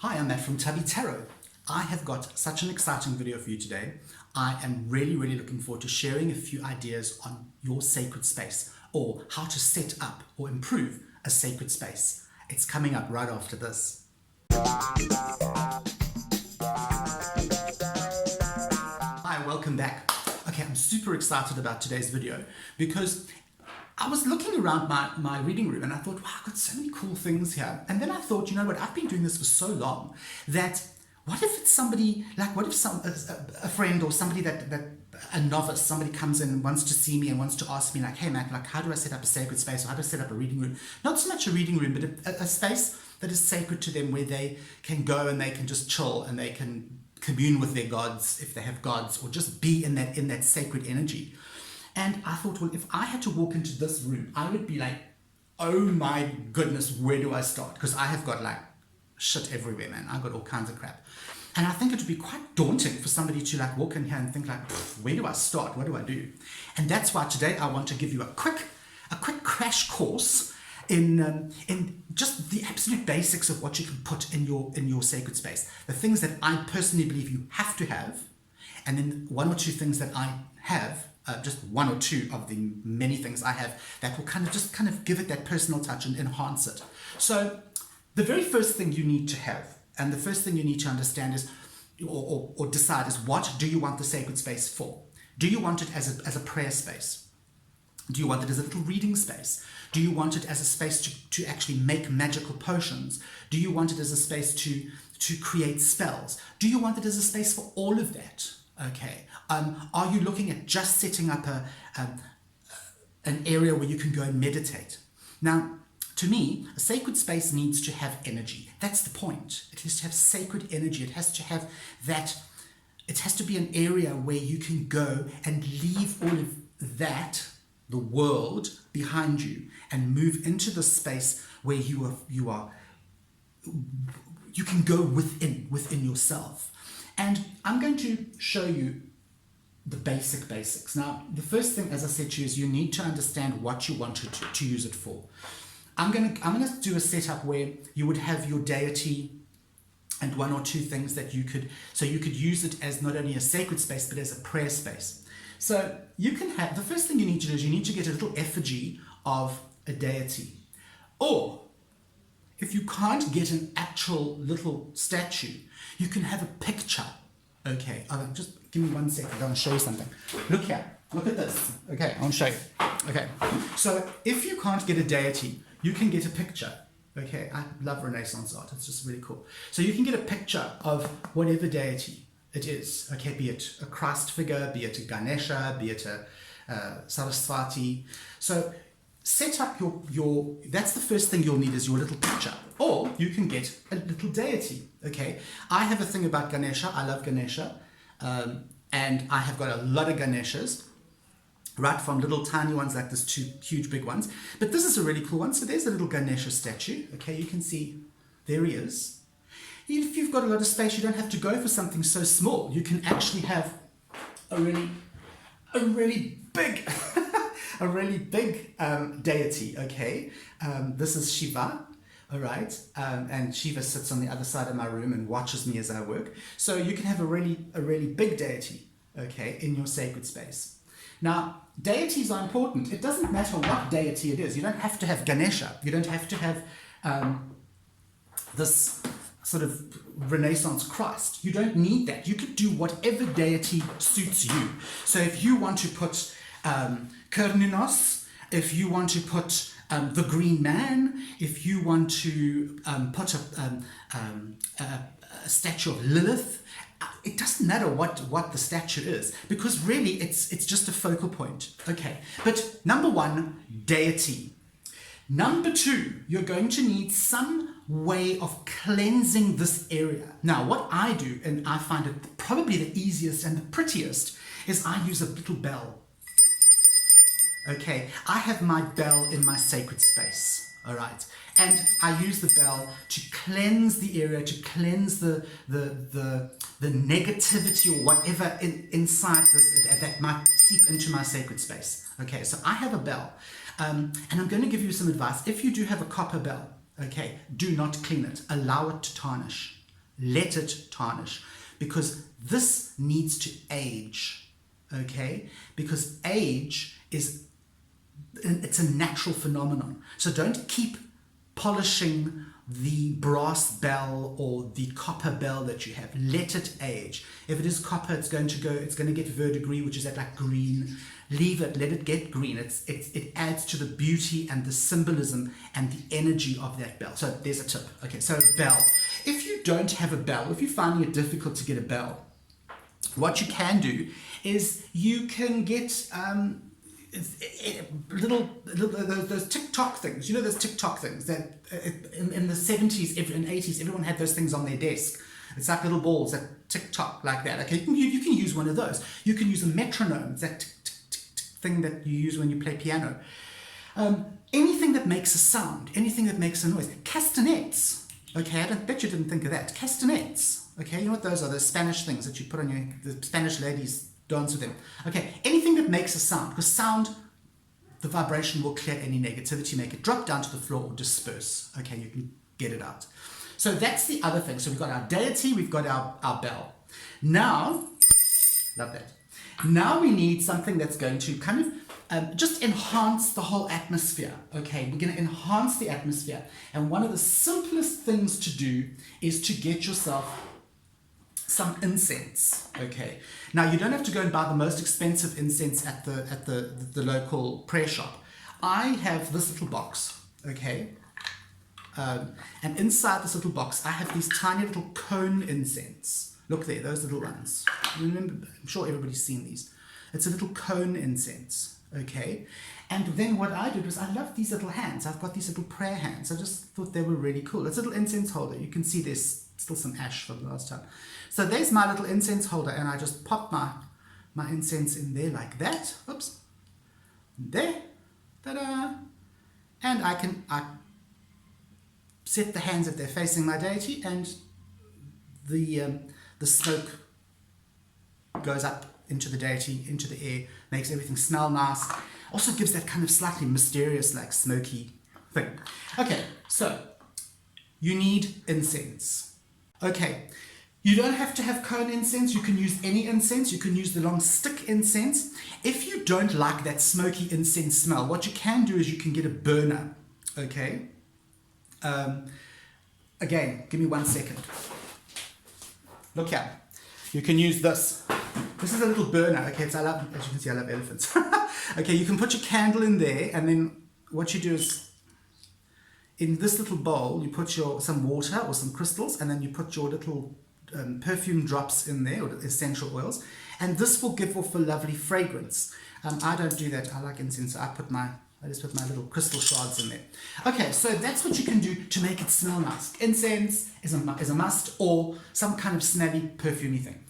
Hi, I'm Matt from Tubby Tarot. I have got such an exciting video for you today. I am really looking forward to sharing a few ideas on your sacred space or how to set up or improve a sacred space. It's coming up right after this. Hi, welcome back. Okay, I'm super excited about today's video because I was looking around my reading room and I thought, wow, I've got so many cool things here. And then I thought, you know what, I've been doing this for so long that what if it's somebody, like what if a friend or somebody a novice, somebody comes in and wants to see me and wants to ask me like, hey Matt, like how do I set up a sacred space or how do I set up a reading room? Not so much a reading room, but a space that is sacred to them where they can go and they can just chill and they can commune with their gods if they have gods or just be in that sacred energy. And I thought, well, if I had to walk into this room, I would be like, oh my goodness, where do I start? Because I have got like shit everywhere, man. I've got all kinds of crap. And I think it would be quite daunting for somebody to like walk in here and think like, where do I start? What do I do? And that's why today I want to give you a quick crash course in just the absolute basics of what you can put in your sacred space. The things that I personally believe you have to have, and then one or two things that I have. Just one or two of the many things I have that will kind of give it that personal touch and enhance it. So the very first thing you need to have, and the first thing you need to understand is, or decide is, what do you want the sacred space for? Do you want it as a prayer space? Do you want it as a little reading space? Do you want it as a space to actually make magical potions? Do you want it as a space to create spells? Do you want it as a space for all of that? Okay. Are you looking at just setting up an area where you can go and meditate? Now, to me, a sacred space needs to have energy. That's the point. It has to have sacred energy. It has to have that. It has to be an area where you can go and leave all of that, the world, behind you, and move into the space where you can go within yourself. And I'm going to show you the basics. Now, the first thing, as I said to you, is you need to understand what you want to use it for. I'm going to do a setup where you would have your deity and one or two things that you could use it as not only a sacred space, but as a prayer space. So you can have, the first thing you need to do is you need to get a little effigy of a deity. Or, if you can't get an actual little statue, you can have a picture. Okay, just give me 1 second, I want to show you something. Look here, look at this. Okay, I want to show you. Okay, so if you can't get a deity, you can get a picture. Okay, I love Renaissance art, it's just really cool. So you can get a picture of whatever deity it is. Okay, be it a Christ figure, be it a Ganesha, be it a Saraswati. So set up that's the first thing you'll need is your little picture. Or you can get a little deity, okay? I have a thing about Ganesha. I love Ganesha. And I have got a lot of Ganeshas, right from little tiny ones like this to huge big ones. But this is a really cool one. So there's a little Ganesha statue, okay? You can see, there he is. If you've got a lot of space, you don't have to go for something so small. You can actually have a really big a really big deity, okay? This is Shiva, all right? And Shiva sits on the other side of my room and watches me as I work. So you can have a really big deity, okay, in your sacred space. Now, deities are important. It doesn't matter what deity it is. You don't have to have Ganesha. You don't have to have this sort of Renaissance Christ. You don't need that. You could do whatever deity suits you. So if you want to put Kernunos, if you want to put the Green Man, if you want to put a statue of Lilith, it doesn't matter what the statue is, because really it's just a focal point. Okay, but number one, deity. Number two, you're going to need some way of cleansing this area. Now, what I do, and I find it probably the easiest and the prettiest, is I use a little bell. Okay, I have my bell in my sacred space, all right? And I use the bell to cleanse the area, to cleanse the negativity or whatever inside this that might seep into my sacred space. Okay, so I have a bell, and I'm going to give you some advice. If you do have a copper bell, okay, do not clean it. Allow it to tarnish. let it tarnish, because this needs to age, okay? Because age it's a natural phenomenon. So don't keep polishing the brass bell or the copper bell that you have. Let it age. If it is copper, it's going to get verdigris, which is at like green. Leave it, let it get green. It adds to the beauty and the symbolism and the energy of that bell. So there's a tip. Okay, so bell. If you don't have a bell, if you're finding it difficult to get a bell, what you can do is you can get those TikTok things. You know those TikTok things that in the 70s and 80s, everyone had those things on their desk. It's like little balls that tick-tock like that. Okay, you can use one of those. You can use a metronome. It's that thing that you use when you play piano. Anything that makes a sound, anything that makes a noise. Castanets. Okay, I bet you didn't think of that. Castanets. Okay, you know what those are? Those Spanish things that you put on the Spanish ladies dance with them. Okay, anything that makes a sound, because sound, the vibration will clear any negativity, make it drop down to the floor or disperse. Okay, you can get it out. So that's the other thing. So we've got our deity, we've got our bell. Now, love that. Now we need something that's going to kind of just enhance the whole atmosphere. Okay, we're going to enhance the atmosphere. And one of the simplest things to do is to get yourself some incense. Okay, now you don't have to go and buy the most expensive incense at the local prayer shop. I have this little box. Okay, and inside this little box I have these tiny little cone incense. Look there, those little ones. Remember, I'm sure everybody's seen these. It's a little cone incense. Okay, and then what I did was I love these little hands. I've got these little prayer hands. I just thought they were really cool. It's a little incense holder. You can see there's still some ash from the last time. So there's my little incense holder, and I just pop my incense in there like that. Oops. There. Ta-da. And I set the hands if they're facing my deity, and the smoke goes up into the deity, into the air, makes everything smell nice. Also gives that kind of slightly mysterious, like smoky thing. Okay, so you need incense. Okay, you don't have to have cone incense. You can use any incense. You can use the long stick incense. If you don't like that smoky incense smell, what you can do is you can get a burner. Okay. Again, give me 1 second. Look here. You can use this. This is a little burner. Okay, as you can see, I love elephants. Okay, you can put your candle in there, and then what you do is, in this little bowl, you put some water or some crystals, and then you put your little perfume drops in there, or essential oils, and this will give off a lovely fragrance. I don't do that. I like incense. I just put my little crystal shards in there. Okay, so that's what you can do to make it smell nice. Incense is a must, or some kind of snazzy perfumey thing.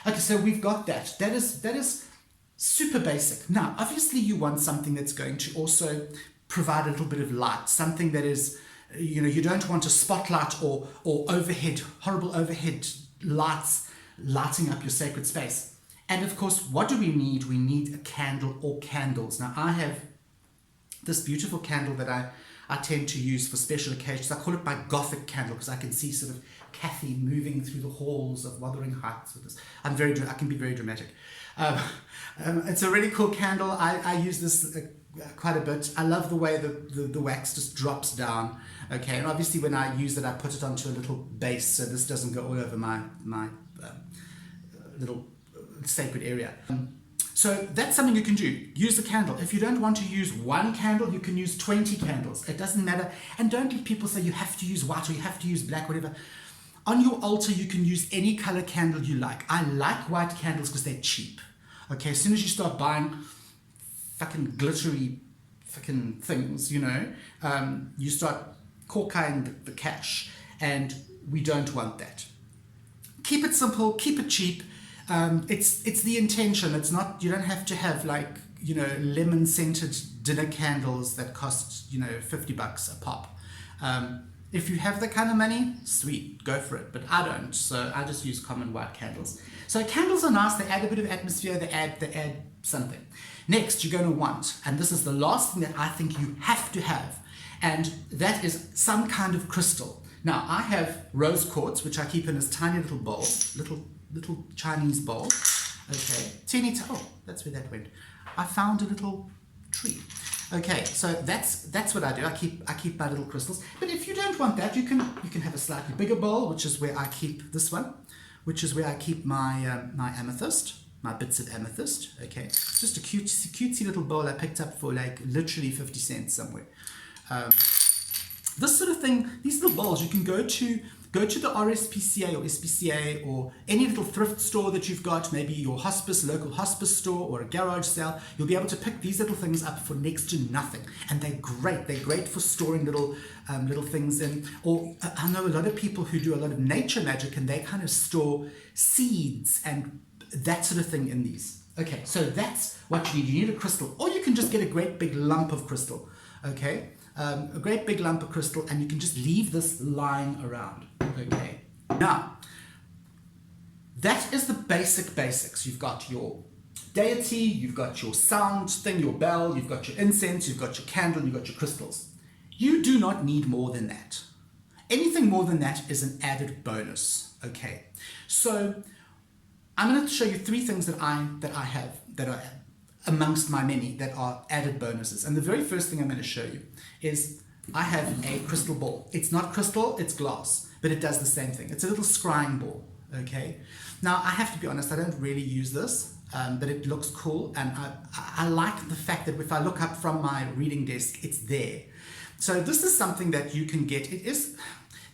Okay, so we've got that. That is super basic. Now, obviously you want something that's going to also provide a little bit of light, something that is, you don't want a spotlight or horrible overhead lights lighting up your sacred space. And of course, what do we need? We need a candle or candles. Now, I have this beautiful candle that I tend to use for special occasions. I call it my Gothic candle because I can see sort of Kathy moving through the halls of Wuthering Heights with this. I can be very dramatic. It's a really cool candle. I use this quite a bit. I love the way the wax just drops down. Okay, and obviously when I use it, I put it onto a little base so this doesn't go all over my little sacred area. So that's something you can do. Use the candle. If you don't want to use one candle, you can use 20 candles. It doesn't matter. And don't let people say you have to use white or you have to use black, whatever. On your altar, you can use any color candle you like. I like white candles because they're cheap. Okay, as soon as you start buying fucking glittery fucking things, you start corking the cash, and we don't want that. Keep it simple, keep it cheap. It's the intention. It's not, you don't have to have lemon scented dinner candles that cost $50 a pop. If you have the kind of money, sweet, go for it. But I don't, so I just use common white candles. So candles are nice. They add a bit of atmosphere. They add something. Next, you're going to want, and this is the last thing that I think you have to have, and that is some kind of crystal. Now, I have rose quartz, which I keep in this tiny little bowl, little Chinese bowl. Okay, oh, that's where that went. I found a little tree. Okay, so that's what I do. I keep my little crystals. But if you don't want that, you can have a slightly bigger bowl, which is where I keep this one, which is where I keep my my amethyst, my bits of amethyst. Okay, it's just a cutesy little bowl I picked up for like literally 50 cents somewhere. This sort of thing, these little bowls, you can go to the RSPCA or SPCA or any little thrift store that you've got, maybe your local hospice store or a garage sale. You'll be able to pick these little things up for next to nothing, and they're great. They're great for storing little things in. Or I know a lot of people who do a lot of nature magic, and they kind of store seeds and that sort of thing in these. Okay, so that's what you need. You need a crystal, or you can just get a great big lump of crystal. Okay. A great big lump of crystal, and you can just leave this lying around. Okay. Now, that is the basics. You've got your deity, you've got your sound thing, your bell, you've got your incense, you've got your candle, you've got your crystals. You do not need more than that. Anything more than that is an added bonus. Okay. So I'm going to show you 3 things that I have that are amongst my many that are added bonuses. And the very first thing I'm going to show you is I have a crystal ball. It's not crystal, it's glass, but it does the same thing. It's a little scrying ball, okay? Now, I have to be honest, I don't really use this, but it looks cool, and I like the fact that if I look up from my reading desk, it's there. So this is something that you can get.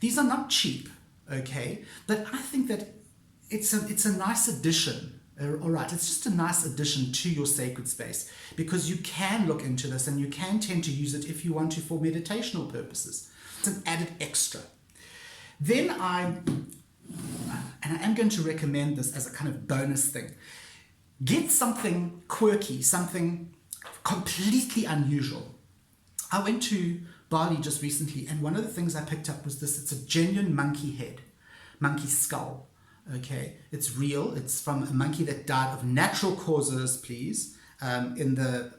These are not cheap, okay? But I think that it's a nice addition. All right, it's just a nice addition to your sacred space, because you can look into this and you can tend to use it if you want to for meditational purposes. It's an added extra. Then I am going to recommend this as a kind of bonus thing. Get something quirky, something completely unusual. I went to Bali just recently, and one of the things I picked up was this. It's a genuine monkey head, monkey skull. Okay, it's real. It's from a monkey that died of natural causes, please, in the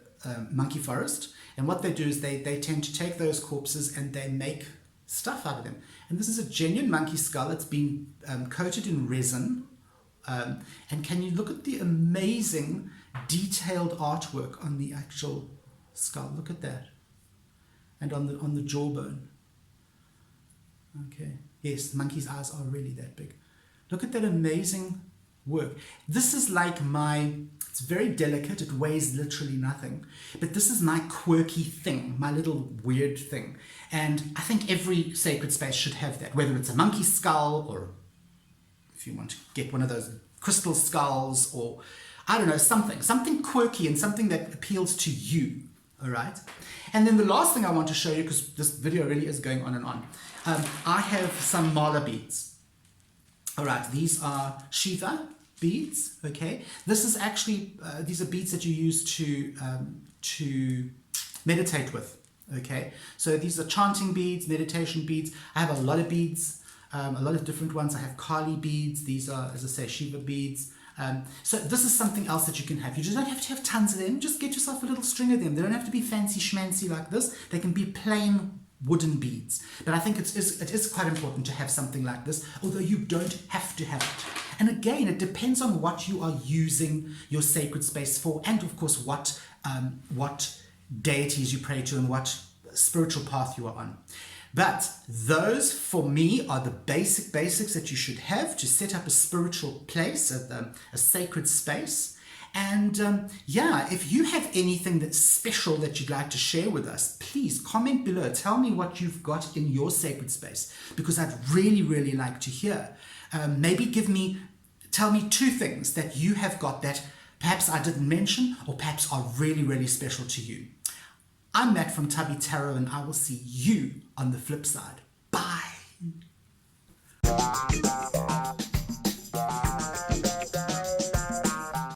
monkey forest. And what they do is they tend to take those corpses and they make stuff out of them. And this is a genuine monkey skull. It's been coated in resin. And can you look at the amazing detailed artwork on the actual skull? Look at that. And on the jawbone. Okay. Yes, the monkey's eyes are really that big. Look at that amazing work. This is like it's very delicate, it weighs literally nothing, but this is my quirky thing, my little weird thing. And I think every sacred space should have that, whether it's a monkey skull, or if you want to get one of those crystal skulls, or I don't know, something quirky and something that appeals to you, all right? And then the last thing I want to show you, because this video really is going on and on, I have some mala beads. All right, these are Shiva beads, okay? This is actually, these are beads that you use to meditate with, okay? So these are chanting beads, meditation beads. I have a lot of beads, a lot of different ones. I have Kali beads. These are, as I say, Shiva beads. So this is something else that you can have. You just don't have to have tons of them. Just get yourself a little string of them. They don't have to be fancy schmancy like this. They can be plain wooden beads. But I think it is quite important to have something like this, although you don't have to have it. And again, it depends on what you are using your sacred space for, and of course what deities you pray to and what spiritual path you are on. But those, for me, are the basics that you should have to set up a spiritual place, a sacred space. And yeah, if you have anything that's special that you'd like to share with us, please comment below. Tell me what you've got in your sacred space, because I'd really, really like to hear. Maybe tell me 2 things that you have got that perhaps I didn't mention, or perhaps are really, really special to you. I'm Matt from Tubby Tarot, and I will see you on the flip side. Bye.